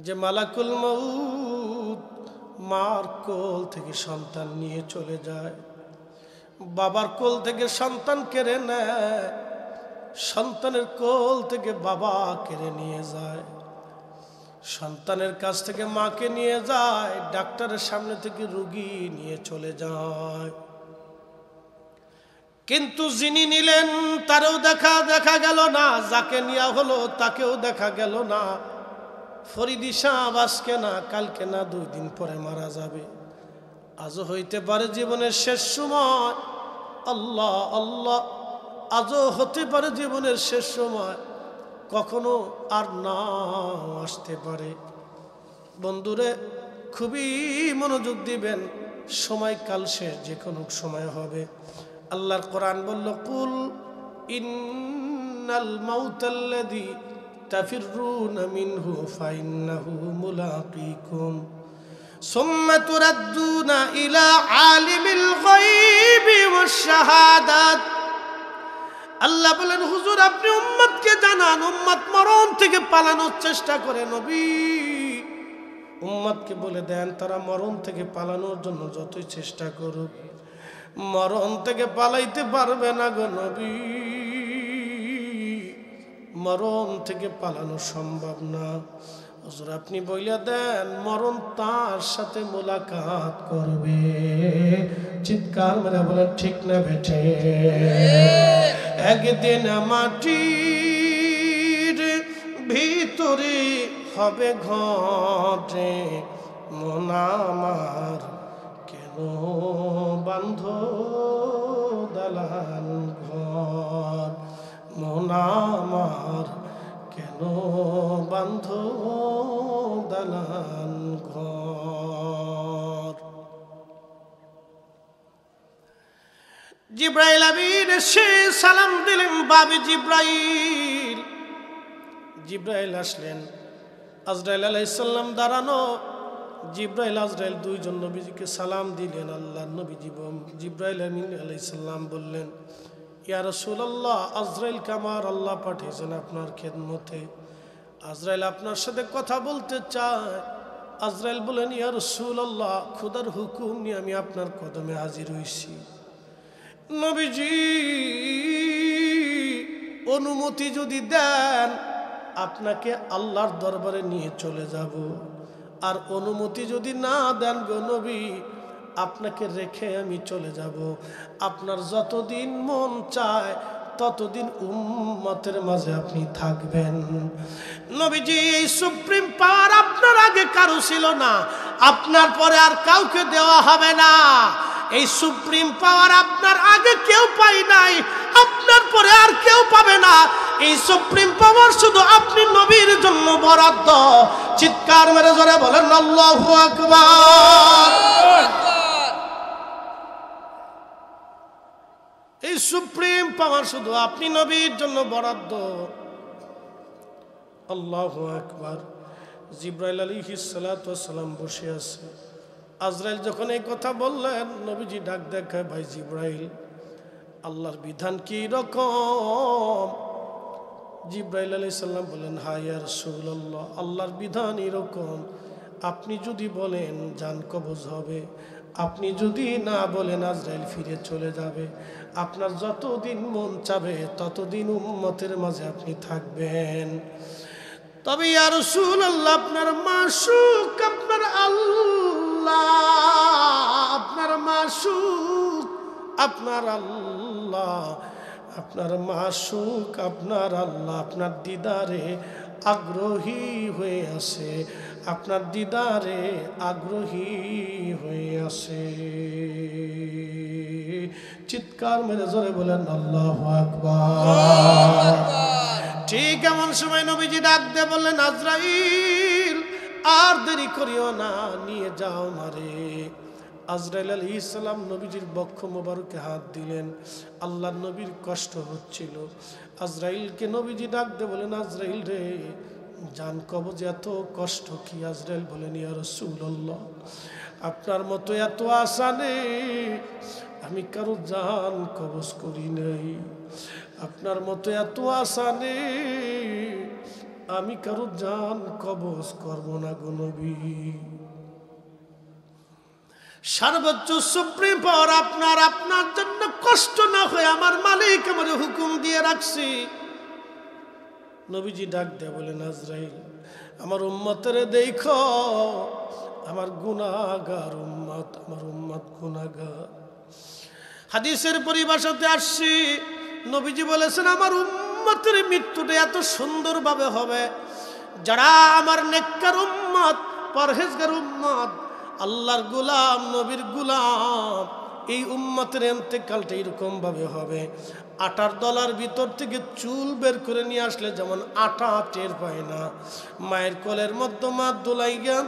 যে মালাকুল মউত মার কোল থেকে সন্তান নিয়ে চলে যায়, বাবার কোল থেকে সন্তান কেড়ে নেয়, সন্তানের কোল থেকে বাবা কেড়ে নিয়ে যায়, সন্তানের কাছ থেকে মাকে নিয়ে যায়, ডাক্তারের সামনে থেকে রোগী নিয়ে চলে যায়। কিন্তু যিনি নিলেন তারও দেখা গেল না, যাকে নেওয়া হলো তাকেও দেখা গেল না। ফরিদি সাহেব আজকে না, কালকে না, 2 দিন পরে মারা যাবে। আজও হইতে পারে জীবনের শেষ সময়। আল্লাহ আল্লাহ, আজও হতে পারে জীবনের শেষ সময়, কখনো আর না আসতে পারে। বন্ধুরে, খুবই মনোযোগ দিবেন, সময়কাল শেষ যে কোনো সময় হবে। আল্লাহর কোরআন বলল, কুল ইন্নাল মাউতাল্লাযী তাফিররুনা মিনহু ফাইন্নাহু মুলাকীকুম সুম্মা তুরাদ্দুনা ইলা আলিমিল গায়বি ওয়াশ শাহাদাত। আল্লাহ বলেন, হুজুর আপনি উম্মতকে জানান, উম্মত মরণ থেকে পালানোর চেষ্টা করে। নবী উম্মতকে বলে দেন, তারা মরণ থেকে পালানোর জন্য যতই চেষ্টা করুক, মরণ থেকে পালাইতে পারবে না গো নবী। মরণ থেকে পালানো সম্ভব না। হুজুর আপনি বইলা দেন, মরণ তার সাথে মোলাকাত করবে। চিৎকার মেরে বলেন ঠিক না বেঠে? একদিন মাটির ভিতরে হবে ঘটে, মন আমার কেন বান্ধ দালান ঘর, মন আমার কেন বান্ধ দালান ঘর। জিব্রাইল আমিন এসে সালাম দিলেন, বাবে জিব্রাইল। জিব্রাইল আসলেন, আজরাইল আলাইহিস সালাম দাঁড়ানো। জিব্রাইল আজরাইল দুইজন নবীজিকে সালাম দিলেন। আল্লাহর নবী জিব্রাইল আমিন আলাইহিস সালাম বললেন, ইয়া রাসূলুল্লাহ, আজরাইল কামার আল্লাহ পাঠিয়েছেন আপনার খেদমতে। আজরাইল আপনার সাথে কথা বলতে চায়। আজরাইল বলেন, ইয়া রাসূলুল্লাহ, খোদার হুকুম নিয়ে আমি আপনার কদমে হাজির হইছি। নবীজি অনুমতি যদি দেন, আপনাকে আল্লাহর দরবারে নিয়ে চলে যাব। আর অনুমতি যদি না দেন গো নবী, আপনাকে রেখে আমি চলে যাব। আপনার যতদিন মন চায় ততদিন উম্মতের মাঝে আপনি থাকবেন। নবীজি, এই সুপ্রিম পাওয়ার আপনার আগে কারো ছিল না, আপনার পরে আর কাউকে দেওয়া হবে না। এই সুপ্রিম পাওয়ার আপনার আগে কেউ পায় নাই, আপনার পরে আর কেউ পাবে না। এই সুপ্রিম পাওয়ার শুধু আপনি নবীর জন্য বরাদ্দ। চিৎকার মেরে জোরে বলেন আল্লাহু আকবার। এই সুপ্রিম পাওয়ার শুধু আপনি নবীর জন্য বরাদ্দ। আল্লাহু আকবার। জিব্রাইল আলাইহিস সালাতু ওয়াস সালাম বসে আছে। আজরাইল যখন এই কথা বললেন, নবীজি ডাক দেখায়, ভাই জিব্রাইল, আল্লাহর বিধান কি রকম? জিব্রাইল আলাইহিস সালাম বলেন, হ্যাঁ ইয়া রাসূলুল্লাহ, আল্লাহর বিধান এরকম, আপনি যদি বলেন জান কবজ হবে, আপনি যদি না বলেন আজরাইল ফিরে চলে যাবে। আপনার যতদিন মন চাবে ততদিন উম্মতের মাঝে আপনি থাকবেন। তবে ইয়া রাসূলুল্লাহ, আপনার মাশুক, আপনার আল্লাহ, আপনার মাশুক, আপনার আল্লাহ, আপনার মাশুক, আপনার আল্লাহ আপনার দিদারে আগ্রহী হয়ে আছে, আপনার দিদারে আগ্রহী হয়ে আছে। চিৎকার মেরে জোরে বলেন আল্লাহু আকবার। ঠিক এমন সময় নবীজি ডাক দিয়ে বললেন, আজরাইল আর দেরি করিও না, নিয়ে যাও মারে। আজরাইল আলাইহিস সালাম নবীজির বক্ষ মোবারকে হাত দিলেন। আল্লাহর নবীর কষ্ট হচ্ছিল। আজরাইলকে নবীজি ডাক দিয়ে বলেন, আজরাইল রে, জান কবজ এত কষ্ট কি? আজরাইল বলেন, ইয়া রাসূলুল্লাহ, আপনার মতো এত আশা নেই, আমি কারো জান কবজ করি নাই। আপনার মতো এত আশা নেই, আমি কারো জান কবজ করব না গো নবী। সর্বোচ্চ সুপ্রিম পাওয়ার আপনার জন্য কষ্ট না হয় আমার মালিক আমার হুকুম দিয়ে রাখছি। নবীজি ডাক দেয়া বলেন আজরাইল আমার উম্মতের দেখো, আমার গুনাহগার উম্মত, আমার উম্মত গুনাহগার। হাদিসের পরিভাষাতে আসছি, নবীজি বলেছেন আমার উম্মতের মৃত্যুটা এত সুন্দরভাবে হবে, যারা আমার নেককার উম্মত, পরহেজগার উম্মত, আল্লাহর গোলাম, নবীর গোলাম, এই উম্মতের ইন্তেকালটা এরকম ভাবে হবে, আটার দলার ভিতর থেকে চুল বের করে নিয়ে আসলে যেমন আটা টের পায় না, মায়ের কোলের মধ্যে মা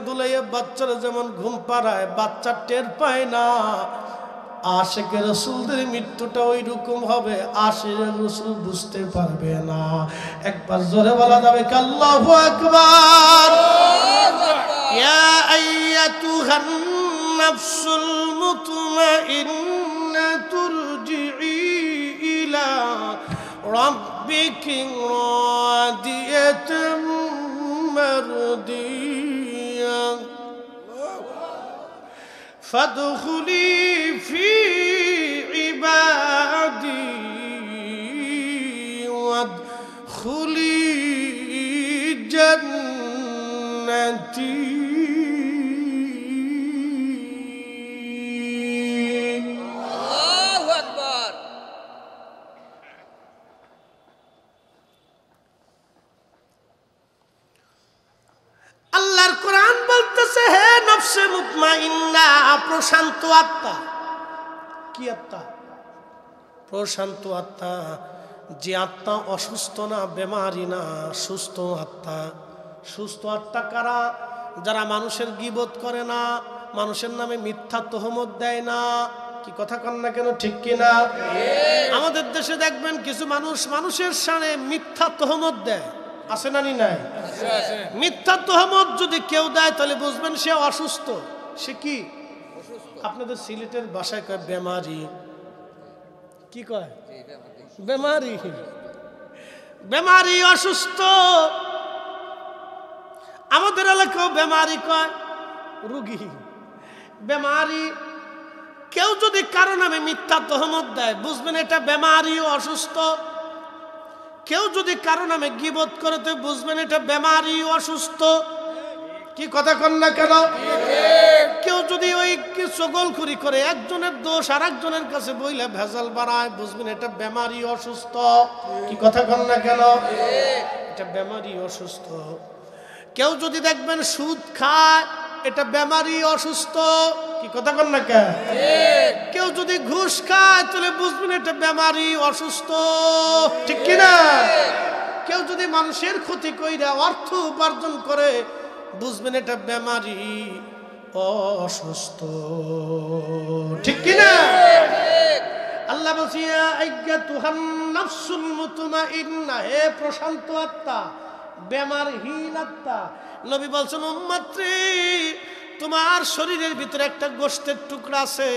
দুলাইয়া বাচ্চারা যেমন ঘুম পাড়ায় বাচ্চা টের পায় না, আশিকের রাসূলদের মৃত্যুটা ওই রকম হবে, আশিকের রাসূল বুঝতে পারবে না। একবার জোরে বলা যাবে কি আল্লাহু আকবার। ইয়া আইয়াতুহান নাফসুল মুতমাইন্নাতু ইরজিই ইলা রাব্বিকি রাদিয়াতাম মারদিয়া ফাদখুলি ফি ইবাদি ওয়াদখুলি জান্নাতি। আল্লাহু আকবার। আল্লাহর কোরআন বলতেছে হে নফসে মুতমাইন্না, প্রশান্ত আত্মা। কি আত্মা? প্রশান্ত আত্মা, যে আত্মা অসুস্থ না, বেমারি না, সুস্থ আত্মা। সুস্থ আত্মা কারা? যারা মানুষের গীবত করে না, মানুষের নামে মিথ্যা তহমত দেয় না। কি কথা কন না কেন, ঠিক কিনা? আমাদের দেশে দেখবেন কিছু মানুষ মানুষের সামনে মিথ্যা তহমত দেয়, আছে না নি নাই? মিথ্যা তহমত যদি কেউ দেয় তাহলে বুঝবেন সে অসুস্থ। সে কি? আপনাদের সিলেটের ভাষায় কয় বেমারি। কি কয়? বেমারি। বেমারি, অসুস্থ। আমাদের এলাকায় বেমারি কয় রোগী। বেমারি। কেউ যদি কারো নামে মিথ্যা তহমত দেয় বুঝবেন এটা বেমারি ও অসুস্থ। কেউ যদি কারো নামে গীবত করে তো বুঝবেন এটা বেমারি ও অসুস্থ। কি কথা কন না কেন? কেউ যদি ওই চগলখড়ি করে একজনের দোষ আর একজনের কাছে বইলে ভেজাল বাড়ায় বুঝবেন এটা বেমারি অসুস্থ। কি কথা কন না কেন? এটা বেমারি অসুস্থ। কেউ যদি দেখবেন সুদ খায় এটা বেমারি অসুস্থ। কি কথা কন না কেন? কেউ যদি ঘুষ খায় তাহলে বুঝবেন এটা বেমারি অসুস্থ। ঠিক কিনা? কেউ যদি মানুষের ক্ষতি কইরা অর্থ উপার্জন করে বুঝবেন এটা বেমারি অসুস্থ। ঠিক কিনা? আল্লাহ বলছে ইয়া আইয়াতুহান নাফসুল মুতমাইন্না, হে প্রশান্ত আত্মা, বেমারহীন আত্মা। নবী বলছেন উম্মত রে, তোমার শরীরের ভিতরে একটা গোশতের টুকরা আছে,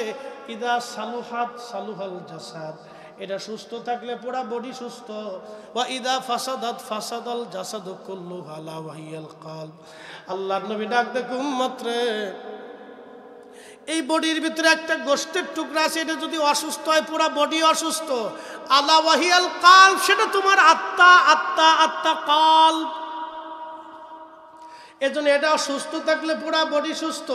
ইদা সালুহাত সালুহাল জাসাদ, এটা সুস্থ থাকলে পুরা বডি সুস্থ। ওয়া ইদা ফাসাদাত ফাসাদাল জাসাদু কুল্লুহু আলা ওয়াহিয়াল কলব। আল্লাহর নবী ডাক দেখো উম্মত রে, এই বডির ভিতরে একটা গোশতের টুকরা আছে, এটা যদি অসুস্থ হয় পুরা বডি অসুস্থ। আলা ওয়াহিয়াল কলব, সেটা তোমার আত্মা। আত্মা আত্মা কলব। এজন্য এটা সুস্থ থাকলে পুরা বডি সুস্থ,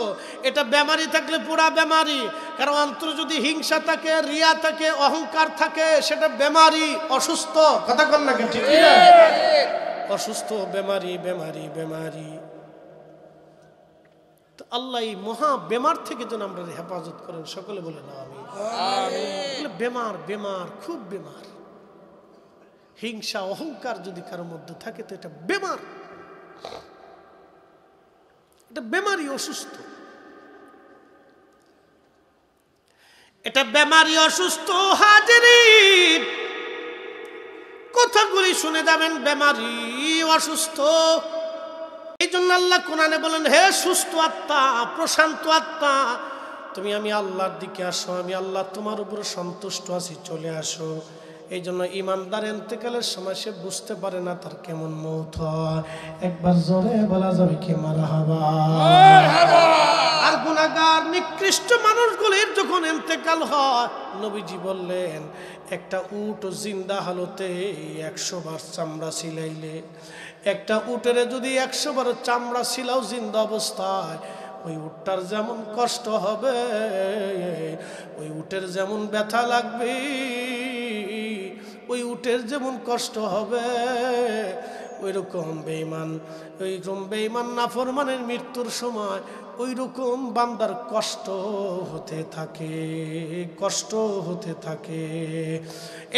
এটা বেমারি থাকলে পুরা বেমারি। কারণ অন্তরে যদি হিংসা থাকে, রিয়া থাকে, অহংকার থাকে, সেটা বেমারি অসুস্থ। কথা কন না ঠিক না? অসুস্থ, বেমারি, বেমারি, বেমারি। তো আল্লাহ এই মহা বেমার থেকে যেন আমরা হেফাজত করেন, সকলে বলে না আমি। বেমার, বেমার, খুব বেমার। হিংসা অহংকার যদি কারোর মধ্যে থাকে তো এটা বেমার, এটা বেমারি অসুস্থ। এটা বেমারি অসুস্থ। হাজিরিন, কথাগুলি শুনে যাবেন, বেমারি অসুস্থ। এই জন্য আল্লাহ কোরআনে বলেন হে সুস্থ আত্মা, প্রশান্ত আত্মা, তুমি আমি আল্লাহর দিকে আসো, আমি আল্লাহ তোমার উপর সন্তুষ্ট আছি, চলে আসো। এই জন্য ইমানদার ইন্তেকালের সময় সে বুঝতে পারে না তার কেমন মৌত হয়। একবার জোরে বলা যাবে কি মারহাবা। আর গুনাহগার নিকৃষ্ট মানুষগুলির যখন ইন্তেকাল হয়, নবীজি বললেন একটা উট জিন্দা হালতে 100 বার চামড়া ছিলাইলে, একটা উটের যদি 100 বার চামড়া ছিলাও জিন্দা অবস্থায়, ওই উটটার যেমন কষ্ট হবে, ওই উটের যেমন ব্যথা লাগবে, ওই উটের যেমন কষ্ট হবে, ওই রকম বেঈমান নাফরমানের মৃত্যুর সময় ওই রকম বান্দার কষ্ট হতে থাকে।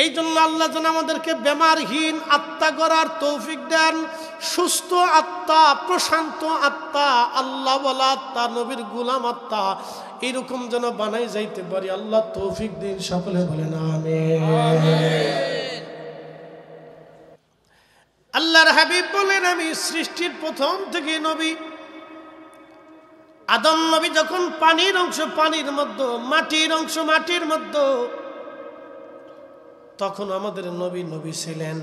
এই জন্য আল্লাহ যেন আমাদেরকে বেমারহীন আত্মা গড়ার তৌফিক দেন, সুস্থ আত্মা, প্রশান্ত আত্মা, আল্লাহ ওয়ালা আত্মা, নবীর গোলাম আত্মা এরকম যেন বানাই যাইতে পারি। আল্লাহ তৌফিক দিন, সকলে বলেন আমিন। আল্লাহর হাবিব বলেন, আমি সৃষ্টির প্রথম থেকে নবী আদম নবী যখন পানির অংশ পানির মধ্যে, মাটির অংশ মাটির মধ্যে, তখন আমাদের নবী ছিলেন।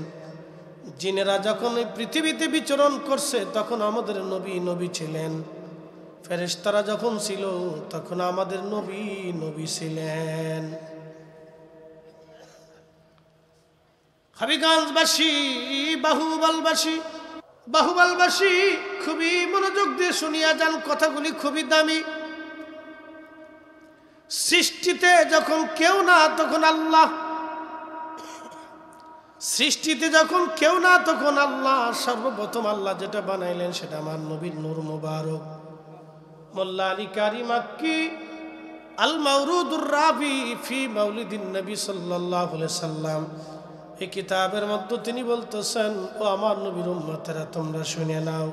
জিনেরা যখন এই পৃথিবীতে বিচরণ করছে তখন আমাদের নবী ছিলেন। ফেরেশতারা যখন ছিল তখন আমাদের নবী ছিলেন। হবিগঞ্জবাসী, বাহুবলবাসী খুবই মনোযোগ দিয়ে শুনিয়া যান, কথাগুলি খুবই দামি। সৃষ্টিতে যখন কেউ না তখন আল্লাহ, সৃষ্টিতে যখন কেউ না তখন আল্লাহ। সর্বপ্রথম আল্লাহ যেটা বানাইলেন সেটা আমার নবীর নূর মুবারক। মোল্লা আলী কারি মাক্কি আল মাওরুদুর রাবি ফি মাউলিদিন নবী সাল্লাল্লাহু আলাইহি সাল্লাম, এই কিতাবের মধ্যে তিনি বলতেছেন, ও আমার নবীর উম্মতেরা তোমরা শুনে নাও।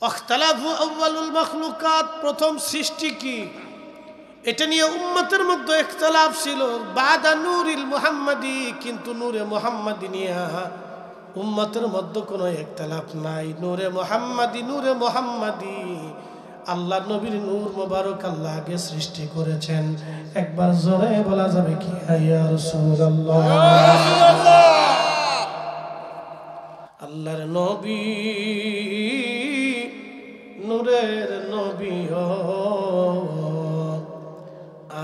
আখতালাফু আউয়ালুল মাখলুকাত, প্রথম সৃষ্টি কি এটা নিয়ে উম্মতের মধ্যে ইখতিলাফ ছিল। বাদা নূরিল মুহাম্মাদি, কিন্তু নূরে মুহাম্মাদি নিয়ে উম্মতের মধ্যে কোনো ইখতিলাফ নাই। নূরে মুহাম্মাদি আল্লাহ নবীর নূর মুবারক আল্লাহ আগে সৃষ্টি করেছেন। একবার জোরে বলা যাবে কি ইয়া রাসূলুল্লাহ। আল্লাহর নবী নূরের নবী ও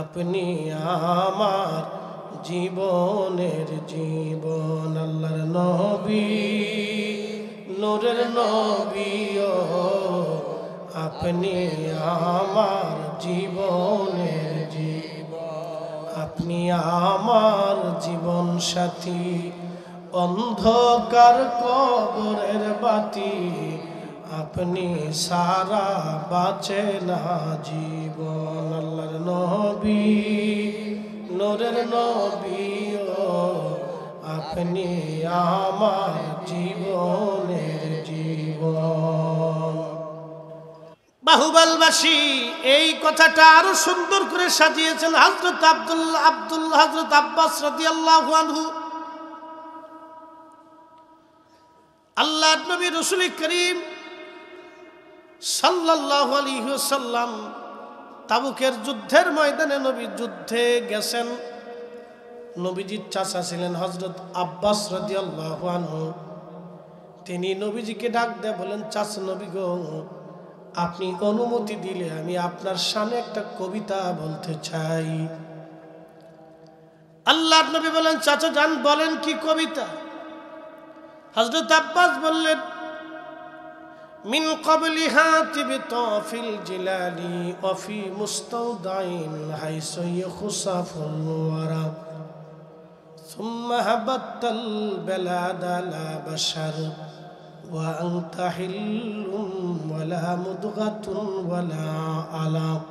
আপনি আমার জীবনের জীবন। আল্লাহর নবী নূরের নবী ও আপনি আমার জীবনের জীবন। আপনি আমার জীবন সাথী, অন্ধকার কবরের বাতি, আপনি সারা বাঁচে না জীবন। আল্লাহর নবী নূরের নবী ও আপনি আমার জীবনের জীবন। বাহুবলবাসী এই কথাটা আরো সুন্দর করে সাজিয়েছেন হযরত হযরত আব্বাস রাদিয়াল্লাহু আনহু। আল্লাহর নবী রাসূল করিম সাল্লাল্লাহু আলাইহি ওয়াসাল্লাম তাবুকের যুদ্ধের ময়দানে নবী যুদ্ধে গেছেন। নবীজির চাচা ছিলেন হযরত আব্বাস রাদিয়াল্লাহু আনহু। তিনি নবীজিকে ডাক দিয়ে বলেন, চাচা নবী গো, আপনি অনুমতি দিলে আমি আপনার শানে একটা কবিতা বলতে চাই। আল্লাহর নবী বলেন, চাচা যান বলেন কি কবিতা। হযরত আব্বাস বললেন, মিন ক্বাবলি হাতিবি তাফিল জিলালি ওয়া ফি মুস্তাওদাইন হাইসু ইয়াখসাফুল ওয়ারা সুম্মা হাবাতাল বালাদা লা বাশার ওয়া আনতা হিল্লুম ওয়ালা মুদগাতুন ওয়ালা আলাক।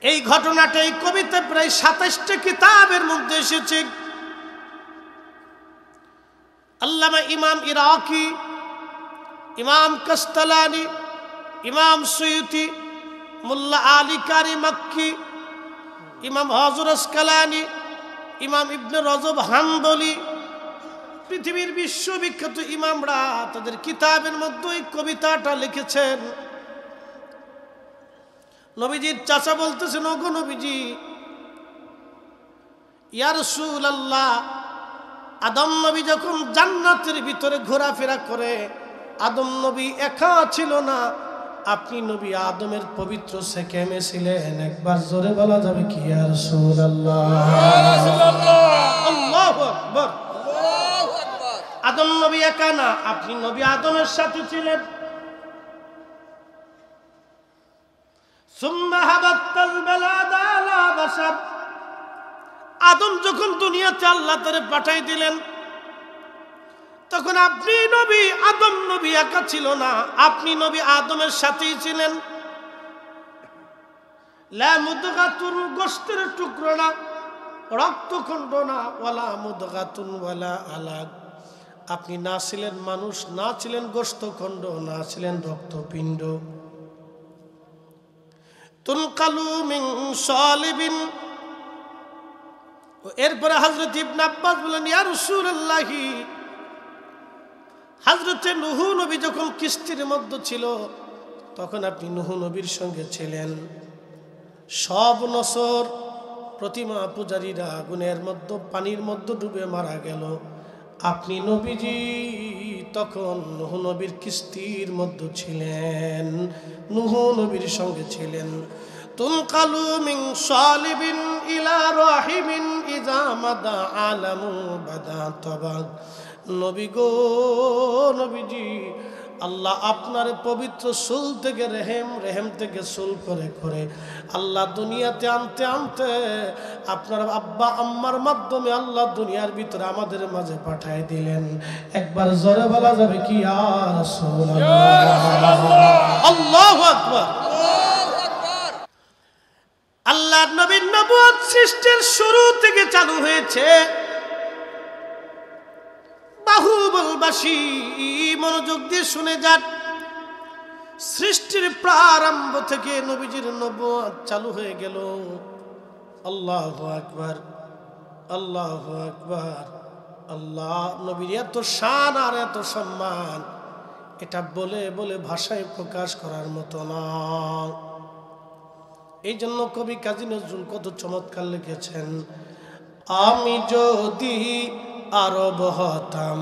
এই ঘটনাটা এই কবিতা প্রায় ২৭টা কিতাবের মধ্যে এসেছে। আল্লামা ইমাম ইরাকি, ইমাম কাস্তালানি, ইমাম সুয়ুতি, মোল্লা আলী কারি মাক্কি, ইমাম হযরত আসকালানি, ইমাম ইবনে রজব হানবলি, পৃথিবীর বিশ্ববিখ্যাত ইমামরা তাদের কিতাবের মধ্যে এই কবিতাটা লিখেছেন। নবীজির চাচা বলতেছেন, ওগো নবীজি, ইয়া রাসূলুল্লাহ, আদম নবী যখন জান্নাতের ভিতরে ঘোরাফেরা করে, আদম নবী একা ছিল না, আপনি নবী আদমের পবিত্র সেকেমে ছিলেন। একবার জোরে বলা যাবে কি ইয়া রাসূলুল্লাহ? আল্লাহু আকবার। আদম নবী একা না, আপনি নবী আদমের সাথে ছিলেন। সুম্মা হাবাতাল বালাদা আলা বাশার, আদম যখন দুনিয়াতে আল্লাহ তারে পাঠাই দিলেন, তখন আপনি নবী আদম নবী একা ছিল না, আপনি নবী আদমের সাথেই ছিলেন। লা মুদগাতুন, গোশতের টুকরো না, রক্তখণ্ড না, ওয়ালা মুদগাতুন ওয়ালা আলাগ, আপনি না ছিলেন মানুষ, না ছিলেন গোশতখণ্ড, না ছিলেন রক্তপিণ্ড। তুনকালু মিন সালিবিন। এরপরে হযরত ইবনে আব্বাস বলেন, ইয়া রাসূলুল্লাহ, হযরত নূহ নবী যখন কিস্তির মধ্যে ছিল, তখন আপনি নূহ নবীর সঙ্গে ছিলেন। সব নসর প্রতিমা পূজারীরা আগুনের মধ্যে, পানির মধ্যে ডুবে মারা গেল, আপনি নবীজি তখন নূহ নবীর কিস্তির মধ্যে ছিলেন, নূহ নবীর সঙ্গে ছিলেন। তুনকালু মিন সালিবিন ইলা রাহিমিন ইযা মাদা আলামু বাদা তাবাক। নবী গো, নবীজি, আল্লাহ আপনার পবিত্র সুল থেকে রেহেম, রেহেম থেকে সুল করে করে আল্লাহ দুনিয়াতে আনতে আনতে আপনার আব্বা আম্মার মাধ্যমে আল্লাহ দুনিয়ার ভিতরে আমাদের মাঝে পাঠিয়ে দিলেন। একবার জোরে বলা যাবে কি ইয়া রাসূলুল্লাহ? আল্লাহু আকবার। আল্লাহর নবীর নবুয়ত সৃষ্টির শুরু থেকে চালু হয়েছে। বাহুবলবাসী মনোযোগ দিয়ে শুনে যান, সৃষ্টির প্রারম্ভ থেকে নবীজির নবুয়ত চালু হয়ে গেল। আল্লাহু আকবার, আল্লাহু আকবার। আল্লাহ নবীর এত শান আর এত সম্মান, এটা বলে বলে ভাষায় প্রকাশ করার মতো না। এই জন্য কবি কাজী নজরুল কত চমৎকার লিখেছেন, আমি যদি আরব হতাম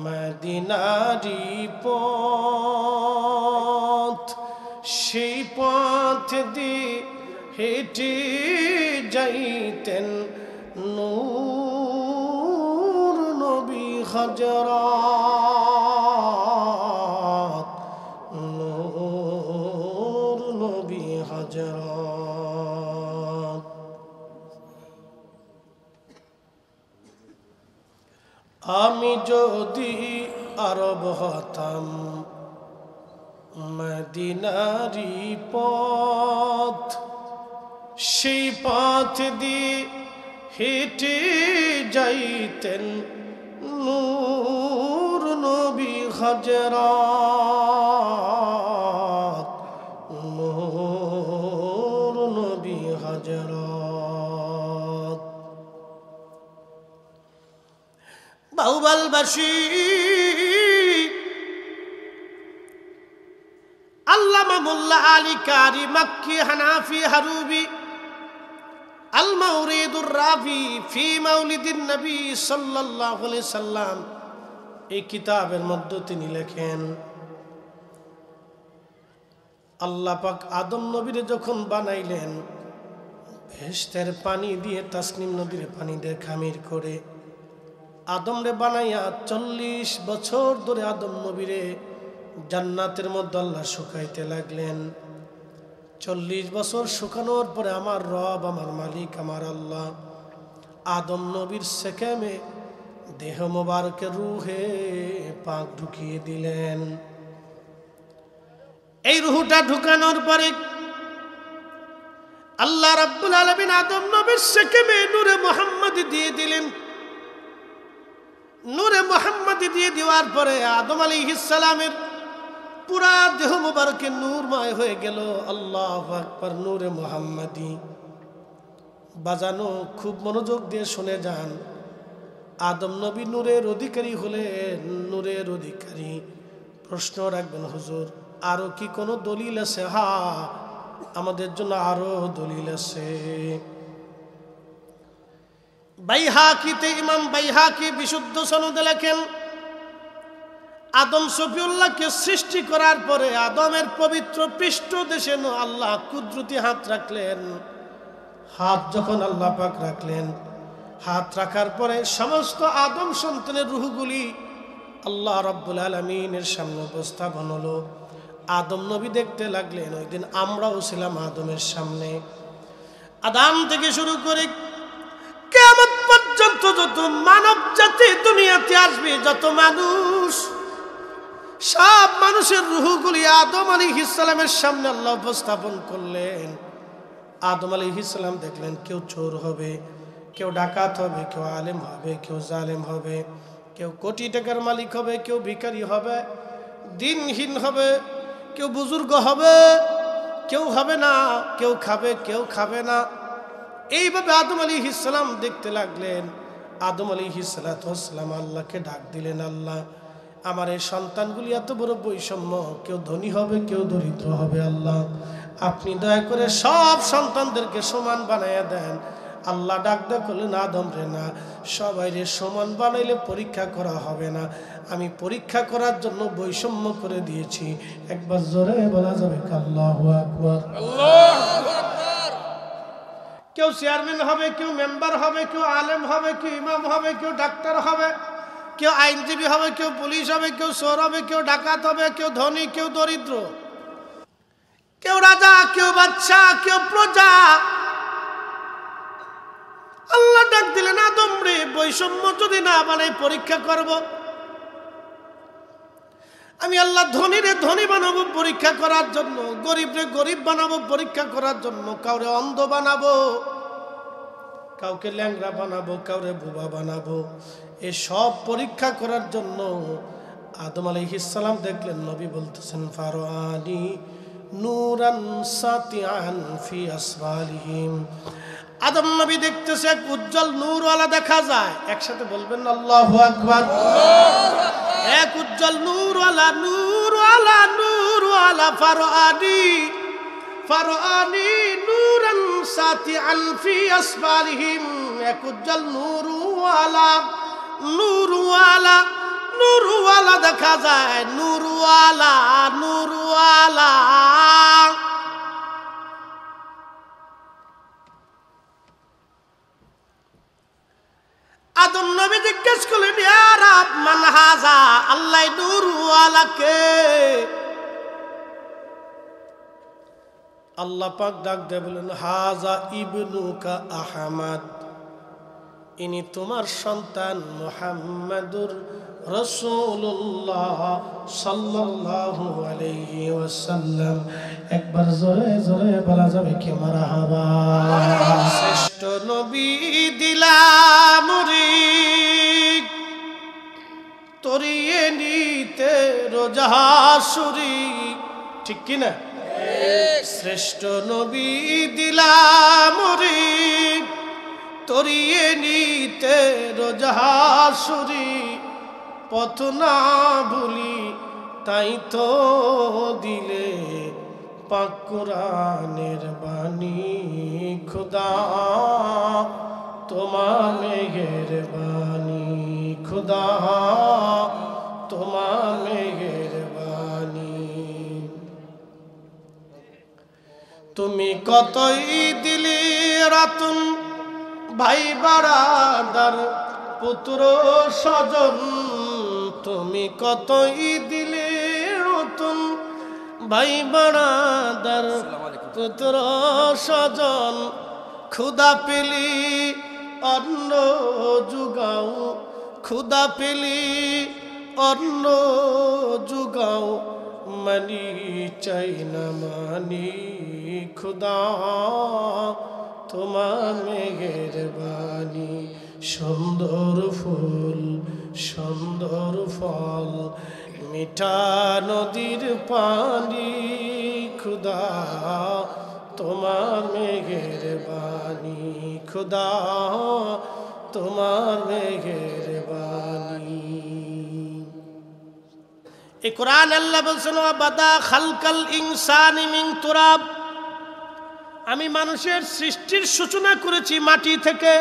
মদিনারি পথ, সেই পথ দিয়ে হেঁটে যাইতেন নূর নবী হযরত, নূর নবী হযরত। আমি যদি আরব হতাম মদিনারি পথ, সেই পথ দিয়ে হেঁটে যাইতেন নূর নবী হযরত, নূর নবী হযরত। বাহুবলবাসী আল্লামা মোল্লা আলী কারি মক্কি হানাফি হারুবি আল মাউরিদুর রাফি ফি মাউলিদিন নবী সাল্লাল্লাহু আলাইহি সাল্লাম, এই কিতাবের মধ্যে তিনি লেখেন, আল্লাহ পাক আদম নবীরে যখন বানাইলেন, বেহেশতের পানি দিয়ে, তাসনিম নদীর পানি দিয়ে খামির করে আদম রে বানাইয়া 40 বছর ধরে আদম নবীরে জান্নাতের মধ্যে আল্লাহ শুকাইতে লাগলেন। 40 বছর শুকানোর পরে আমার রব, আমার মালিক, আমার আল্লাহ আদম নবীর সেকেমে দেহ মোবারকে রুহে পাক ঢুকিয়ে দিলেন। এই রুহটা ঢুকানোর পরে আল্লাহ রাব্বুল আলামিন আদম নবীর সেকেমে নূরে মুহাম্মদি দিয়ে দিলেন। নূরে মুহাম্মদি দিয়ে দেওয়ার পরে আদম আলাইহিস সালামের পুরা দেহ মুবারকে নূরময় হয়ে গেল। আল্লাহু আকবার। নূরে মুহাম্মদি বাজানো, খুব মনোযোগ দিয়ে শুনে যান। আদম নবী নূরের অধিকারী হলেন, নূরের অধিকারী। প্রশ্ন রাখবেন, হুজুর আরো কি কোনো দলিল আছে? হ্যাঁ, আমাদের জন্য আরো দলিল আছে। বাইহাকিতে ইমাম বাইহাকি বিশুদ্ধ সনদে লেখেন, আদম শফিউল্লাহকে সৃষ্টি করার পরে আদমের পবিত্র পৃষ্ঠদেশে আল্লাহ কুদরতি হাত রাখলেন। হাত যখন আল্লাহ পাক রাখলেন, হাত রাখার পরে সমস্ত আদম সন্তানের রূহগুলি আল্লাহ রাব্বুল আলামিনের সামনে উপস্থাপন হলো। আদম নবী দেখতে লাগলেন। ওই দিন আমরাও ছিলাম আদমের সামনে। আদম থেকে শুরু করে কিয়ামত পর্যন্ত যত মানব জাতি দুনিয়াতে আসবে, যত মানুষ, সব মানুষের রূহগুলি আদম আলাইহিস সালামের সামনে আল্লাহ উপস্থাপন করলেন। আদম আলাইহিস সালাম দেখলেন কেউ চোর হবে, কেউ ডাকাত হবে, কেউ আলেম হবে, কেউ জালেম হবে, কেউ কোটি টাকার মালিক হবে, কেউ ভিখারি হবে, দিনহীন হবে, কেউ বুজুর্গ হবে, কেউ হবে না, কেউ খাবে, কেউ খাবে না। এইভাবে আদম আলাইহিস সালাম দেখতে লাগলেন। আদম আলাইহিস সালাম আল্লাহকে ডাক দিলেন, আল্লাহ আমার এই সন্তানগুলি এত বড় বৈষম্য, কেউ ধনী হবে, কেউ দরিদ্র হবে, আল্লাহ আপনি দয়া করে সব সন্তানদেরকে সমান বানাইয়া দেন। আল্লাহ ডাক দেয়া করলেন, আদম রে না, সবাই রে সমান বানাইলে পরীক্ষা করা হবে না, আমি পরীক্ষা করার জন্য বৈষম্য করে দিয়েছি। একবার জোরে বলা যাবে আল্লাহু আকবার। কেউ চেয়ারম্যান হবে, কেউ মেম্বার হবে, কেউ আলেম হবে, কেউ ইমাম হবে, কেউ ডাক্তার হবে, কেউ আইনজীবী হবে, কেউ পুলিশ হবে, কেউ চোর হবে, কেউ ডাকাত হবে, কেউ ধনী, কেউ দরিদ্র, কেউ রাজা, কেউ বাদশা, কেউ প্রজা। আল্লাহ ডাক দিলেন, আদম রে বৈষম্য যদি না বানাই পরীক্ষা করব। আমি আল্লাহ ধনী রে ধনী বানাবো পরীক্ষা করার জন্য, গরিব রে গরিব বানাবো পরীক্ষা করার জন্য, কাউরে অন্ধ বানাবো, কাউকে ল্যাংড়া বানাবো, কাউরে বোবা বানাবো, এই সব পরীক্ষা করার জন্য আদম আলাইহিস সালাম দেখলেন নবী বলতেছেন, ফারআনি নূরান সাতিআন ফি আসফালিহিম। আদম নবী দেখতেছে এক উজ্জ্বল নূরওয়ালা দেখা যায়। একসাথে বলবেন আল্লাহু আকবার। এক উজ্জ্বল নূরওয়ালা, নূরওয়ালা, নূরওয়ালা, ফারআনি, ফারআনি নূরান সাতিআন ফি আসফালিহিম। এক উজ্জ্বল নূরওয়ালা, নূরওয়ালা, নূরওয়ালা দেখা যায়, নূরওয়ালা, নূরওয়ালা। আদম নবী জিজ্ঞেস করলেন, ইয়া রাব মান হাযা, আল্লাহ নূরওয়ালা কে? আল্লাহ পাক ডাক দিয়ে বলেন, হাযা ইবনুকা আহমদ, ইনি তোমার সন্তান মুহাম্মাদুর রাসূলুল্লাহ সাল্লাল্লাহু আলাইহি ওয়াসাল্লাম। একবার জোরে জোরে বলা যাবে কি মারহাবা। শ্রেষ্ঠ নবী দিলাম মুরিদ, তরিয়ে নিতে রোজাসুরি, ঠিক কি না? শ্রেষ্ঠ নবী দিলাম মুরিদ, তরিয়ে নিতে রোজাসুরি, পথ না ভুলি তাই তো দিলে পাক কোরআনের বাণী। খুদা তোমার মেহেরবানি, খুদা তোমার মেহেরবানি। তুমি কতই দিলি রাতুন, ভাই বারাদার পুত্র স্বজন, তুমি কতই দিলে রতন, ভাই বারাদার পুত্র স্বজন। ক্ষুধা পেলি অন্ন জুগাও, ক্ষুধা পেলি অন্ন জুগাও, মানি চাই না মানি, খুদা তোমার মেহেরবানি। সুন্দর ফুল সুন্দর ফল, মিঠা নদীর পানি, খুদা তোমার মেহেরবানি, খুদা তোমার মেহেরবানি। এই কোরআন আল্লাহ বলছেন, বাদা খালকাল ইনসানি মিন তুরাব, আমি মানুষের সৃষ্টির সূচনা করেছি মাটি থেকে,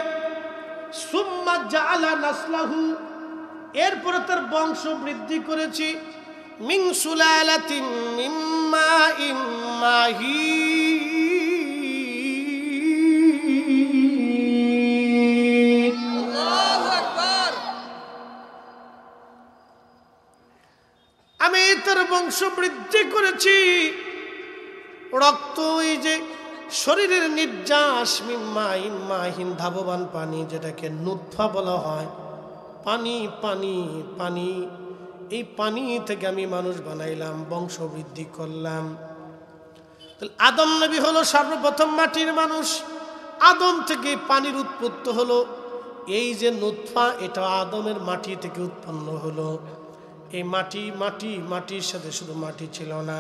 সুম্মা জাআলা নাসলাহু, এরপরে তার বংশ বৃদ্ধি করেছি, মিন সুলালাতিন মিন মাইন মাহিন। আল্লাহু আকবার। আমি তার বংশ বৃদ্ধি করেছি রক্ত, এই যে শরীরের নির্যাস, মিন মাইন মাহিন, ধাবমান পানি, যেটাকে নুতফা বলা হয়, পানি পানি পানি, এই পানি থেকে আমি মানুষ বানাইলাম, বংশ বৃদ্ধি করলাম। তাহলে আদম নবী হলো সর্বপ্রথম মাটির মানুষ, আদম থেকে পানির উৎপত্তি হলো। এই যে নুতফা, এটা আদমের মাটি থেকে উৎপন্ন হলো। এই মাটির সাথে শুধু মাটি ছিল না,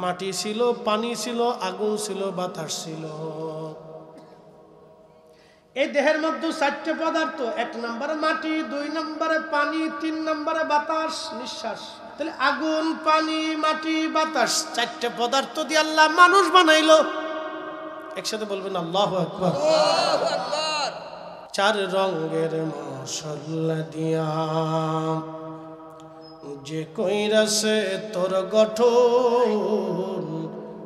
মাটি ছিল, পানি ছিল, আগুন ছিল, বাতাস ছিল। এই দেহের মধ্যে 4টে পদার্থ, 1 নম্বরে মাটি, 2 নম্বরে পানি, 3 নম্বরে বাতাস, নিঃশ্বাস। তাহলে আগুন, পানি, মাটি, বাতাস, 4টে পদার্থ দিয়ে আল্লাহ মানুষ বানাইলো। একসাথে বলবেন আল্লাহু আকবার। আল্লাহু আকবার। 4 রঙের মশলা দিয়া যে কইরাছে তোর গঠন,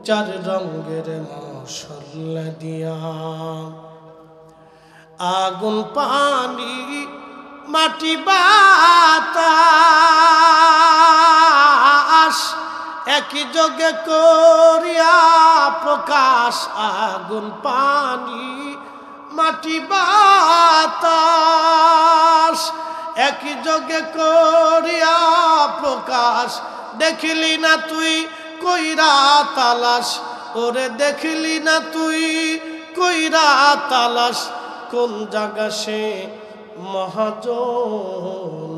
4 রঙের মশলা দিয়া, আগুন, পানি, মাটি, বাতাস, একই যোগে করিয়া প্রকাশ। আগুন, পানি, মাটি, বাতাস, একই যোগে করিয়া প্রকাশ। দেখিলি না তুই কইরা তালাশ, ওরে দেখিলি না তুই কইরা তালাশ, কোন জায়গা সে মহাজন।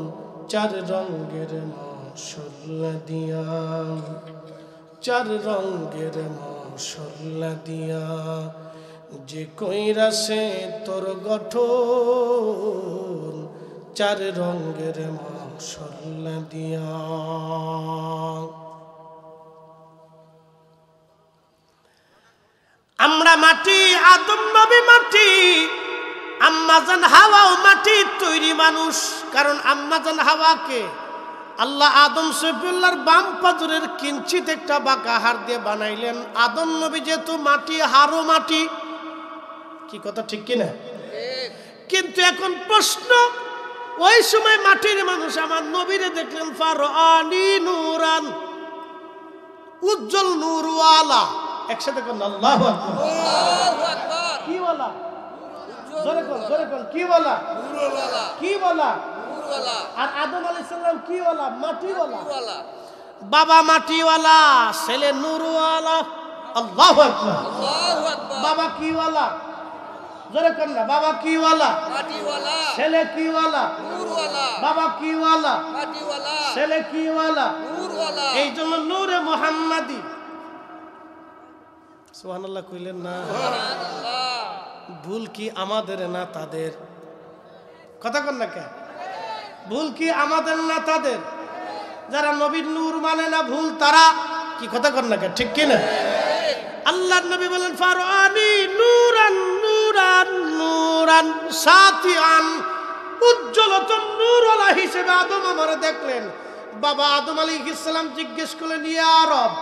4 রঙের মশলা দিয়া, 4 রঙের মশলা দিয়া যে কইরা সে তোর গঠন, 4 রঙের মশলা দিয়া। আমরা মাটি, আদম নবী মাটি, আম্মাজান হাওয়াও মাটির তৈরি মানুষ। কারণ আম্মাজান হাওয়াকে আল্লাহ আদম সৈফুল্লাহর বাম পাজরের কিঞ্চিত একটা বাঁকা হাড় দিয়ে বানাইলেন। আদম নবী যেহেতু মাটি, হাড়ও মাটি। কি কথা ঠিক কিনা? কিন্তু এখন প্রশ্ন, ওই সময় মাটির মানুষ আমার নবীরে দেখলেন ফারআনি নূরান, উজ্জ্বল নূরওয়ালা। একসাথে কোন আল্লাহু আকবার। আল্লাহু আকবার। কি বলা? জোরে কোন, জোরে কোন। কি বলা? নূরওয়ালা। কি বলা? নূরওয়ালা। আর আদম আলাইহিস সালাম কি বলা? মাটিওয়ালা। বাবা মাটিওয়ালা, ছেলে নূরওয়ালা। আল্লাহু আকবার। আল্লাহু আকবার। বাবা কিওয়ালা? জোরে কোন না। বাবা কিওয়ালা? মাটিওয়ালা। ছেলে কিওয়ালা? নূরওয়ালা। বাবা কিওয়ালা? মাটিওয়ালা। ছেলে কিওয়ালা? নূরওয়ালা। এই জন্য নূরে মুহাম্মাদি। সুবহানাল্লাহ কইলেন না? সুবহানাল্লাহ। ভুল কি আমাদের না তাদের? কথা কন না কে? ভুল কি আমাদের না তাদের? যারা নবীর নূর মানে না, ভুল তারা। কি কথা কন না কে? ঠিক কি না? আল্লাহর নবী বলেন ফারআনি নূরান নূরান নূরান সাতিআন, উজ্জ্বলতম নূরওয়ালা হিসেবে আদম আমারে দেখলেন। বাবা আদম আলাইহিস সালাম জিজ্ঞেস করলেন, ইয়া রব,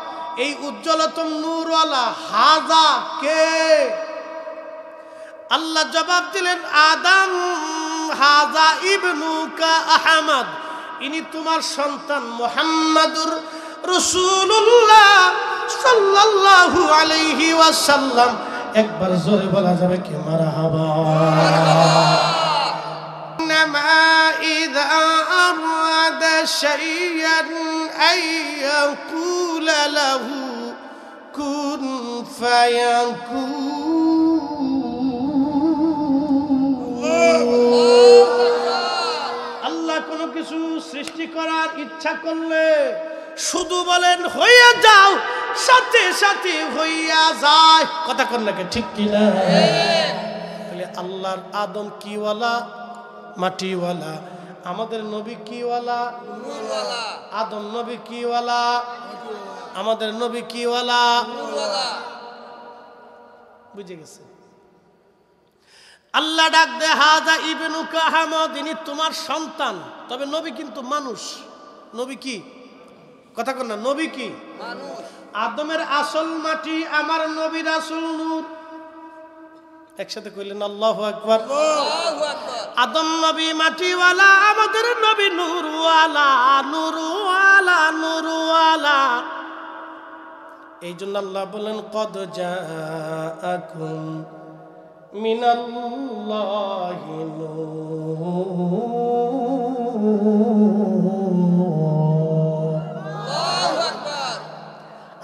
এই উজ্জ্বলতম নূরওয়ালা হাজা কে? আল্লাহ জবাব দিলেন, আদম হাজা ইবনুকা আহমদ, ইনি তোমার সন্তান মুহাম্মাদুর রাসূলুল্লাহ সাল্লাল্লাহু আলাইহি ওয়াসাল্লাম। একবার জোরে বলা যাবে কি মারহাবা? নামা ইযা আরাদা শাইয়ান আইয়াকুলা লাহু কুন ফায়াকুন। আল্লাহ কোনো কিছু সৃষ্টি করার ইচ্ছা করলে শুধু বলেন হইয়া যাও, সাথে সাথে হইয়া যায়। কথা কন না, ঠিক কিনা? তাহলে আল্লাহর আদম কিওয়ালা? মাটিওয়ালা। আমাদের নবী কিওয়ালা? নূরওয়ালা। আদম নবী কিওয়ালা? আমাদের নবী কিওয়ালা? নূরওয়ালা। বুঝে গেছে। আল্লাহ ডাক দে হাযা ইবনুকা আহমদ, ইনি তোমার সন্তান, তবে নবী কিন্তু মানুষ। নবী কি কথা কর না, নবী কি মানুষ। আদমের আসল মাটি, আমার নবী রাসূল নূর। একসাথে কইলেন আল্লাহু আকবার। আল্লাহু আকবার। আদম নবী মাটিওয়ালা, আমাদের নবী নূরওয়ালা, নূরওয়ালা, নূরওয়ালা। এই জন্য আল্লাহ বলেন কদ জাআকুম মিনাল্লাহি নূর। আল্লাহু আকবার।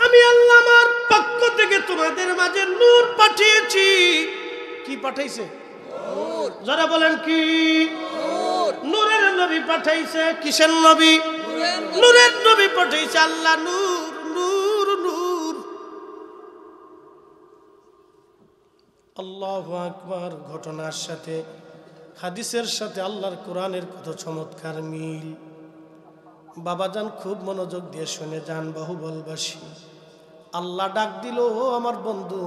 আমি আল্লাহ আমার পক্ষ থেকে তোমাদের মাঝে নূর পাঠিয়েছি। কি পাঠাইছে? নূর। যারা বলেন কি? নূর। নূরের নবী পাঠাইছে। কিসের নবী? নূরের নবী পাঠাইছে আল্লাহ। নূর নূর নূর। আল্লাহু আকবার। ঘটনার সাথে হাদিসের সাথে আল্লাহর কোরআনের কত চমৎকার মিল। বাবাজান খুব মনোযোগ দিয়ে শুনে যান বাহুবলবাসী। আল্লাহ ডাক দিল, ও আমার বন্ধু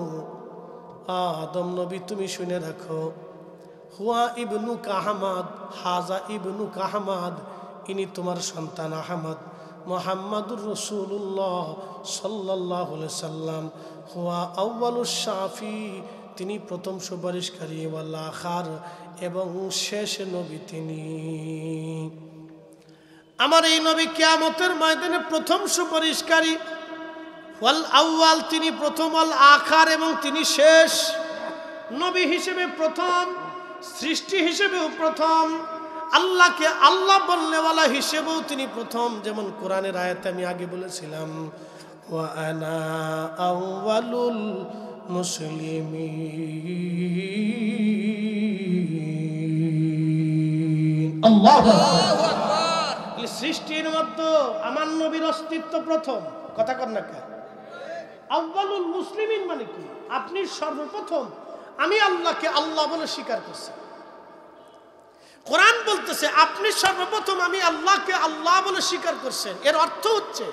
আদম নবী, তুমি শুনে রাখো, হুয়া ইবনু আহমদ, হাজা ইবনু আহমদ, ইনি তোমার সন্তান আহমদ। মুহাম্মাদুর রাসূলুল্লাহ সাল্লাল্লাহু আলাইহি সাল্লাম হুয়া আউয়ালুশ শাফি, তিনি প্রথম সুপারিশকারী, ওয়াল আখির, এবং শেষ নবী তিনি। আমার এই নবী কিয়ামতের ময়দানে প্রথম সুপারিশকারী, ওয়াল আউয়াল, তিনি প্রথম, ওয়াল আখির, এবং তিনি শেষ। নবী হিসেবে প্রথম, সৃষ্টি হিসেবেও প্রথম, আল্লাহকে আল্লাহ বলনেওয়ালা হিসেবেও তিনি প্রথম। যেমন কোরআনের আয়াতে আমি আগে বলেছিলাম, ওয়া আনা আউয়ালুল মুসলিমিন। আল্লাহু আকবার। সৃষ্টির মধ্যে আমার নবীর অস্তিত্ব প্রথম। কথা কর না কে? আউয়ালুল মুসলিমিন মানে কি? আপনি সর্বপ্রথম। আমি আল্লাহকে আল্লাহ বলে স্বীকার করছি। কোরআন বলতেছে আপনি সর্বপ্রথম আমি আল্লাহকে আল্লাহ বলে স্বীকার করছেন। এর অর্থ হচ্ছে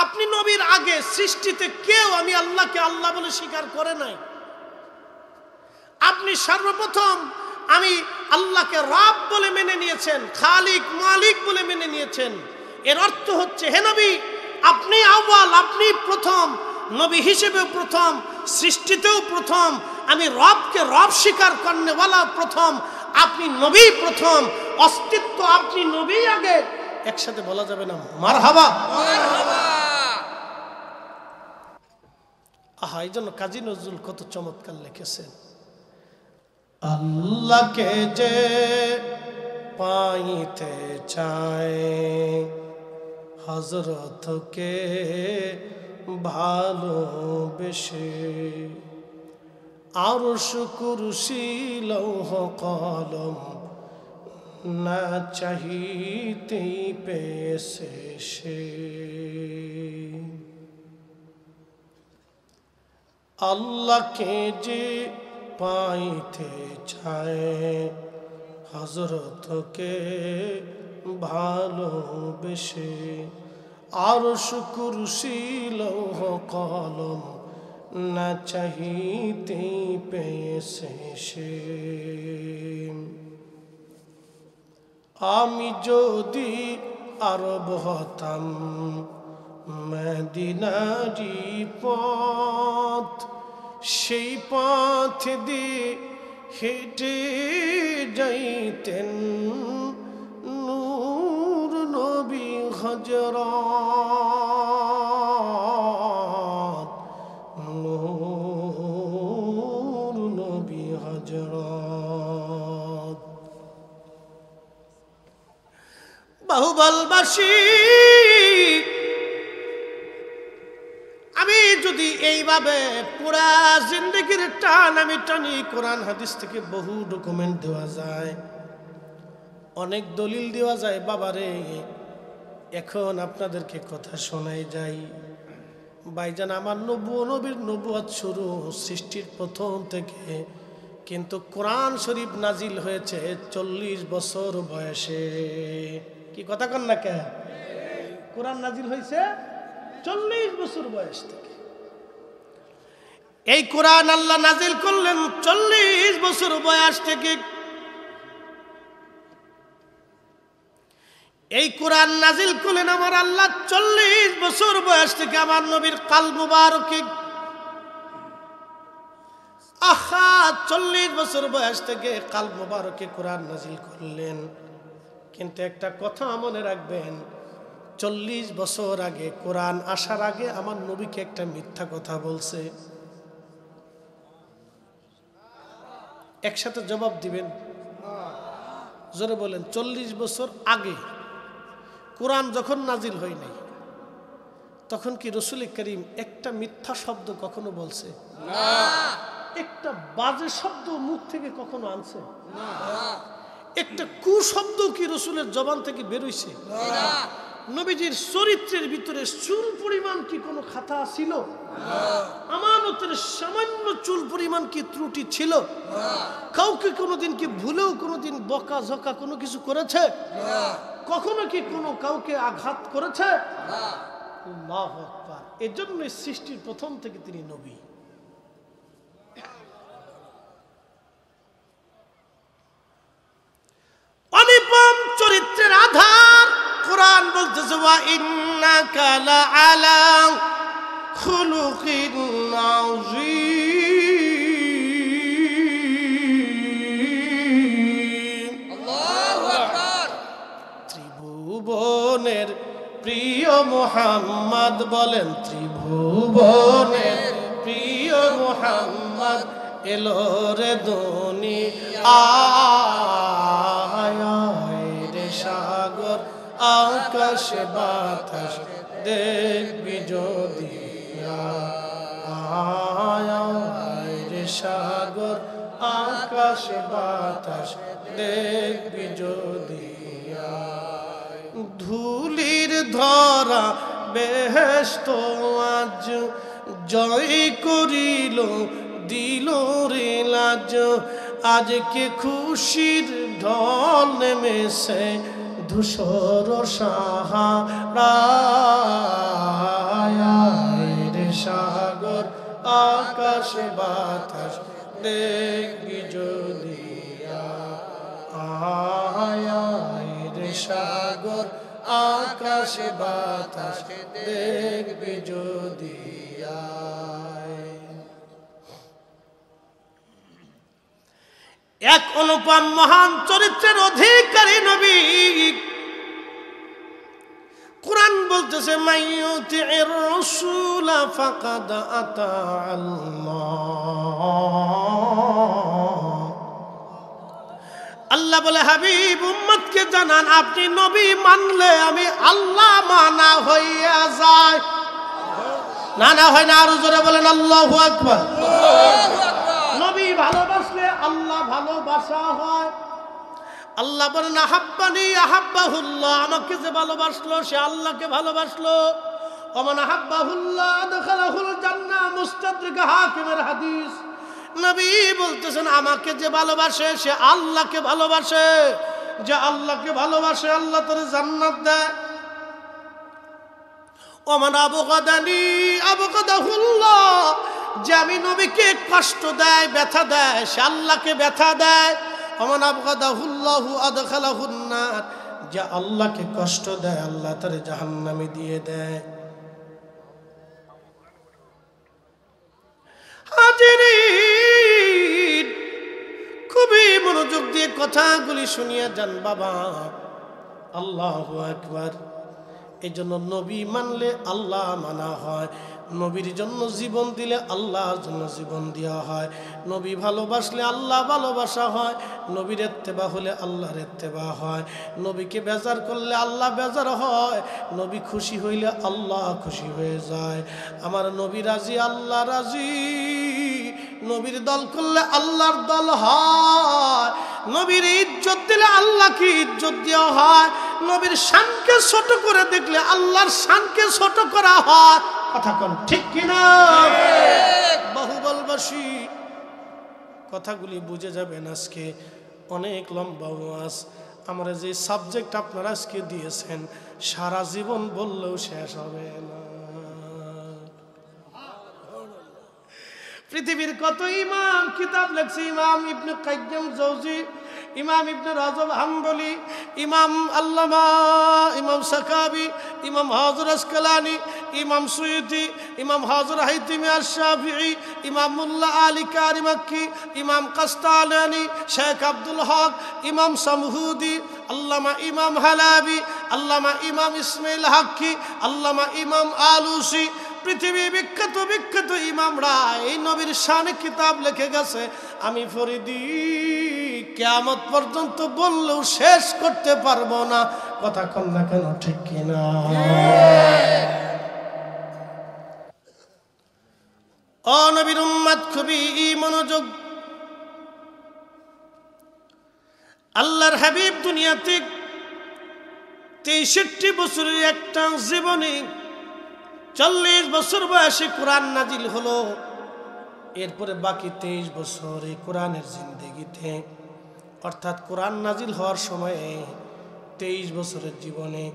আপনি নবীর আগে সৃষ্টিতে কেউ আমি আল্লাহকে আল্লাহ বলে স্বীকার করে নাই। আপনি সর্বপ্রথম আমি আল্লাহকে রব বলে মেনে নিয়েছেন, খালিক মালিক বলে মেনে নিয়েছেন। এর অর্থ হচ্ছে হে নবী, আপনি আউয়াল, আপনি প্রথম, নবী হিসেবে প্রথম, সৃষ্টিতেও প্রথম, আমি রবকে রব স্বীকার করনেওয়ালা প্রথম, আপনি নবী প্রথম, অস্তিত্ব আপনি নবী আগে। একসাথে বলা যাবে না মারহাবা? মারহাবা। আহা, এই জন্য কাজী নজরুল কত চমৎকার লিখেছেন, আল্লাহকে যে পাইতে চায় হযরতকে ভালোবেসে, আরশ কুরসি লৌহ কলম না চাহিতেই পেয়েছে সে। আল্লাহকে যে পাইতে চায় হযরতকে ভালোবেসে, আরশ কুরসি লৌহ কলম না চাহিতেই পেয়েছে সে। আমি যদি আরব হতাম মদিনারি পথ, সেই পথ দিয়ে হেঁটে যাইতেন নূর নবী হযরত, নূর নবী হযরত। বাহুবলবাসী, আমি যদি এইভাবে পুরা জিন্দেগির টান আমি টানি, কোরআন হাদিস থেকে বহু ডকুমেন্ট দেওয়া যায়, অনেক দলিল দেওয়া যায়। বাবারে, এখন আপনাদেরকে কথা শোনাই যাই। ভাইজান, আমার নবীর নবুয়ত শুরু সৃষ্টির প্রথম থেকে, কিন্তু কোরআন শরীফ নাজিল হয়েছে 40 বছর বয়সে। কি কথা কন না কে? কোরআন নাজিল হয়েছে 40 বছর বয়স থেকে। এই কোরআন আল্লাহ নাজিল করলেন 40 বছর বয়স থেকে। এই কোরআন নাজিল করলেন আমার আল্লাহ 40 বছর বয়স থেকে আমার নবীর কাল মুবারকে। আহা 40 বছর বয়স থেকে কাল মুবারকে কোরআন নাজিল করলেন। কিন্তু একটা কথা মনে রাখবেন, 40 বছর আগে কোরআন আসার আগে আমার নবীকে একটা মিথ্যা কথা বলছে। একসাথে জবাব দিবেন, জোরে বলেন। 40 বছর আগে কোরআন যখন নাজিল হয় নাই, তখন কি রাসূল করিম একটা মিথ্যা শব্দ কখনো বলছে? না। একটা বাজে শব্দ মুখ থেকে কখনো আনছে? না। একটা কুশব্দ কি রাসূলের জবান থেকে বের হইছে? না। নবীজির চরিত্রের ভিতরে চুল পরিমাণ কি কোনো খাতা ছিল? না। আমানতের সামান্য চুল পরিমাণ কি ত্রুটি ছিল? না। কাউকে কোনোদিন কি ভুলেও কোনোদিন বকা ঝকা কোনো কিছু করেছে? না। কখনো কি কোনো কাউকে আঘাত করেছে? না। আল্লাহু আকবার। এজন্য সৃষ্টির প্রথম থেকে তিনি নবী। অনিপম চরিত্রের আধার কোরআন বলতেছে, ওয়া ইন্নাকা লাআলা খুলুকিন আযীম। আল্লাহু আকবার। ত্রিভুবনের প্রিয় মুহাম্মদ বলেন, ত্রিভুবনের প্রিয় মুহাম্মদ এলো রে দুনিয়ায় রে সাগর আকাশ বাতাস দেখবি যদি আয় রে সাগর আকাশ বাতাস দেখবি যদি। ধুলির ধরা বেহেশত আজ জয় করিল দিল রে লাজ, আজকে খুশির ঢল নেমেছে ধূসর সাহারায় রে সাগর আকাশ বাতাস দেখবি যদি আয় রে সাগর আকাশ বাতাস দেখবি যদি। এক অনুপম মহান চরিত্রের অধিকারী নবী। কোরআন বলতেছে, মাইয়ুতির রাসূল ফাকাদ আতা আল্লাহ। আল্লাহ বলে, হাবিব উম্মতকে জানান, আপনি নবী মানলে আমি আল্লাহ মানা হইয়া যায়। না না হয় না, আরো জোরে বলেন আল্লাহু আকবার। নবী ভালোবাসলে আল্লাহ ভালোবাসা হয়। আল্লাহ বলেন, আহাব্বানি আহাব্বাহুল্লাহ, আমাকে যে ভালোবাসলো সে আল্লাহকে ভালোবাসলো। ওমান আহাব্বাহুল্লাহ আদখালাহুল জান্নাহ, মুস্তাদরিক হাকিমের হাদিস। নবী বলতেছেন, আমাকে যে ভালোবাসে সে আল্লাহকে ভালোবাসে। যে আল্লাহকে ভালোবাসে আল্লাহ তার জান্নাত দেয়। ওমান আবগাদানি আবগাদাহুল্লাহ, যে আমি নবীকে কষ্ট দেয় ব্যথা দেয় সে আল্লাহকে ব্যথা দেয়। ওমান আবগাদাহুল্লাহু আদখালাহুন নার, যে আল্লাহকে কষ্ট দেয় আল্লাহ তার জাহান্নামে দিয়ে দেয়। হাজিরিন, খুবই মনোযোগ দিয়ে কথাগুলি শুনিয়ে যান বাবা। আল্লাহু আকবার। এই জন্য নবী মানলে আল্লাহ মানা হয়। নবীর জন্য জীবন দিলে আল্লাহর জন্য জীবন দেওয়া হয়। নবী ভালোবাসলে আল্লাহ ভালোবাসা হয়। নবীর ইত্তেবা হলে আল্লাহর ইত্তেবা হয়। নবীকে বেজার করলে আল্লাহ বেজার হয়। নবী খুশি হইলে আল্লাহ খুশি হয়ে যায়। আমার নবী রাজি আল্লাহ রাজি। নবীর দল করলে আল্লাহর দল হয়। নবীর ইজ্জত দিলে আল্লাহকে ইজ্জত দেওয়া হয়। নবীর শানকে ছোট করে দেখলে আল্লাহর শানকে ছোট করা হয়। কথা কোন ঠিক কিনা? বাহুবলবাসী, কথাগুলি বুঝে যাবেন। আজকে অনেক লম্বা ওয়াজ। আমরা যে সাবজেক্ট আপনারা আজকে দিয়েছেন সারা জীবন বললেও শেষ হবে না। পৃথিবীর কত ইমাম কিতাব লেখছে, ইমাম ইবনে কাইয়্যিম জাওজি, ইমাম ইবনে রাজব হাম্বলি, ইমাম আল্লামা ইমাম সাকাবি, ইমাম হাজর আসকালানি, ইমাম সুয়ুতি, ইমাম হাজর হাইতিমি আশ-শাফিঈ, ইমাম মুল্লা আলী কারি মাক্কি, ইমাম কাস্তালানি, শেখ আব্দুল হক, ইমাম সামহুদি, আল্লামা ইমাম হালাবি, আল্লামা ইমাম ইসমাইল হাক্কি, আল্লামা ইমাম আলুসি, পৃথিবী বিখ্যাত বিখ্যাত ইমামরা এই নবীর শানে কিতাব লিখে গেছে। আমি ফরিদি কিয়ামত পর্যন্ত বললেও শেষ করতে পারবো না। কথা কন না কেন, ঠিক কিনা? ও নবীর উম্মত, খুবই মনোযোগ। আল্লাহর হাবিব দুনিয়াতে 63 বছরের একটা জীবনে 40 বছর বয়সে কোরআন নাজিল হলো। এরপরে বাকি 23 বছর এই কোরআনের জিন্দেগিতে, অর্থাৎ কোরআন নাজিল হওয়ার সময়ে 23 বছরের জীবনে,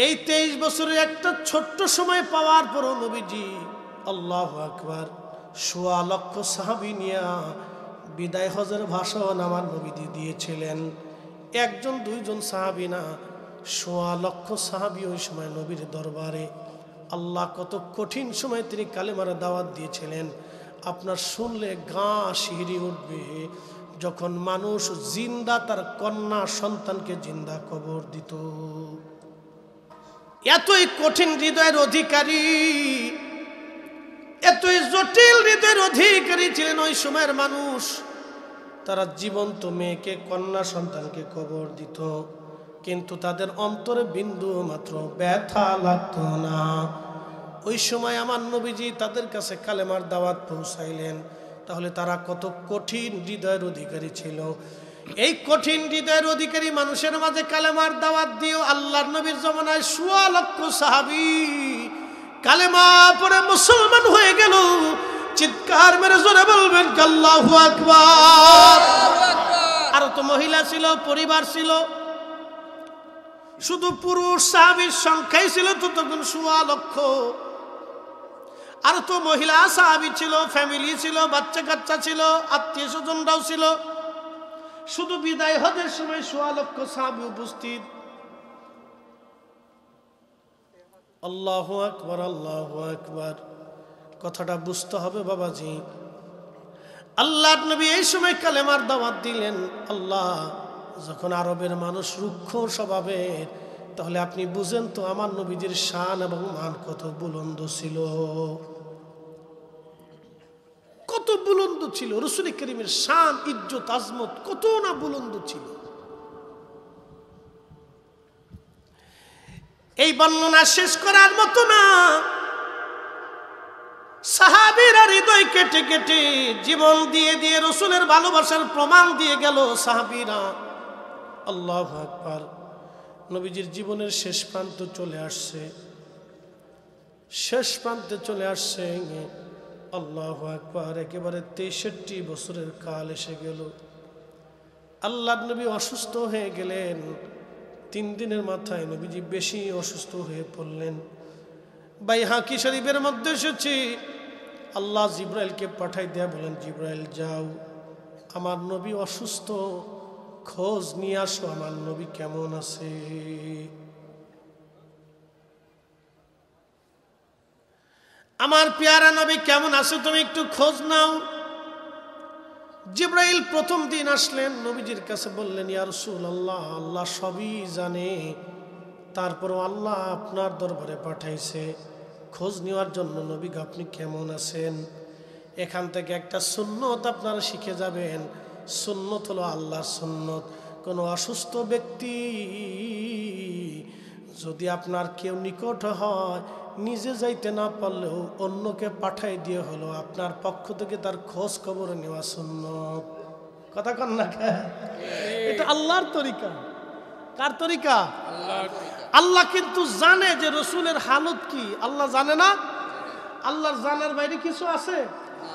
এই 23 বছরের একটা ছোট্ট সময় পাওয়ার পরও নবীজি আল্লাহু আকবার 1.25 লক্ষ সাহাবী নিয়ে বিদায় হজের ভাষণ আমার নবীজি দিয়েছিলেন। একজন দুইজন সাহাবী না, 1.25 লক্ষ সাহাবী ওই সময় নবীর দরবারে। আল্লাহ কত কঠিন সময় তিনি কালেমার দাওয়াত দিয়েছিলেন, আপনার শুনলে গা শিহরে উঠবে। যখন মানুষ জিন্দা তার কন্যা সন্তানকে জিন্দা কবর দিত, এতই কঠিন হৃদয়ের অধিকারী, এতই জটিল হৃদয়ের অধিকারী ছিলেন ওই সময়ের মানুষ। তারা জীবন্ত মেয়েকে, কন্যা সন্তানকে কবর দিত, কিন্তু তাদের অন্তরে বিন্দু মাত্র ব্যথা লাগতো না। ওই সময় আমার নবীজি তাদের কাছে কালেমার দাওয়াত পৌঁছাইলেন। তাহলে তারা কত কঠিন হৃদয়ের অধিকারী ছিল। এই কঠিন হৃদয়ের অধিকারী মানুষের মাঝে কালেমার দাওয়াত দিও আল্লাহর নবীর জমানায় 1.25 লক্ষ সাহাবী কালেমা পড়ে মুসলমান হয়ে গেল। চিৎকার মেরে জোরে বলবেন আল্লাহু আকবার। আর তো মহিলা ছিল, পরিবার ছিল, শুধু পুরুষ সাহাবীর সংখ্যাই ছিল তো তখন 1.25 লক্ষ। আর তো মহিলা সাহাবী ছিল, ফ্যামিলি ছিল, বাচ্চা কাচ্চা ছিল, আত্মীয় স্বজনরাও ছিল। শুধু বিদায় হজের সময় 1.25 লক্ষ সাহাবী উপস্থিত। আল্লাহু আকবার, আল্লাহু আকবার। কথাটা বুঝতে হবে বাবাজি। আল্লাহর নবী এই সময় কালেমার দাওয়াত দিলেন। আল্লাহ যখন আরবের মানুষ রুক্ষ স্বভাবের, তাহলে আপনি বুঝেন তো আমার নবীজির শান এবং মান কত বুলন্দ ছিল, কত বুলন্দ ছিল। রাসূল করিমের শান, ইজ্জত, আজমত কত না বুলন্দ ছিল। এই বর্ণনা শেষ করার মতো না। সাহাবীরা হৃদয় কেটে কেটে জীবন দিয়ে দিয়ে রাসূলের ভালোবাসার প্রমাণ দিয়ে গেল সাহাবীরা। আল্লাহু আকবার। নবীজির জীবনের শেষ প্রান্ত চলে আসছে, শেষ প্রান্তে চলে আসছে। আল্লাহু আকবার। একেবারে 63 বছরের কাল এসে গেল। আল্লাহর নবী অসুস্থ হয়ে গেলেন। 3 দিনের মাথায় নবীজি বেশি অসুস্থ হয়ে পড়লেন। বাইহাকি শরীফের মধ্যে এসেছে, আল্লাহ জিব্রাইলকে পাঠাই দেয়া বলেন, জিব্রাইল যাও, আমার নবী অসুস্থ, খোঁজ নিয়ে আসো আমার নবী কেমন আছে। আমার পেয়ারা নবী কেমন আছে তুমি একটু খোঁজ নাও। জিব্রাইল প্রথম দিন আসলেন, নবীজির কাছে বললেন, ইয়া রাসূলুল্লাহ, আল্লাহ সবই জানে, তারপরও আল্লাহ আপনার দরবারে পাঠাইছে খোঁজ নেওয়ার জন্য। নবী আপনি কেমন আছেন? এখান থেকে একটা সুন্নত আপনারা শিখে যাবেন। সুন্নত হলো আল্লাহর সুন্নত। কোনো অসুস্থ ব্যক্তি যদি আপনার কেউ নিকট হয়, নিজে যাইতে না পারলেও অন্যকে পাঠাই দিয়ে হলো আপনার পক্ষ থেকে তার খোঁজ খবর নেওয়া সুন্নত। কথা কন না, এটা আল্লাহর তরিকা। কার তরিকা? আল্লাহ কিন্তু জানে যে রসুলের হালত কি। আল্লাহ জানে না? আল্লাহর জানার বাইরে কিছু আছে?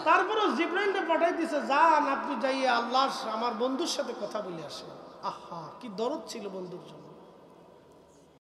তারপরেও জিব্রাইলকে পাঠাই দিছে, যান আপনি যাইয়ে আল্লাহ আমার বন্ধুর সাথে কথা বলে আসেন। আহা, কি দরদ ছিল বন্ধুর জন্য।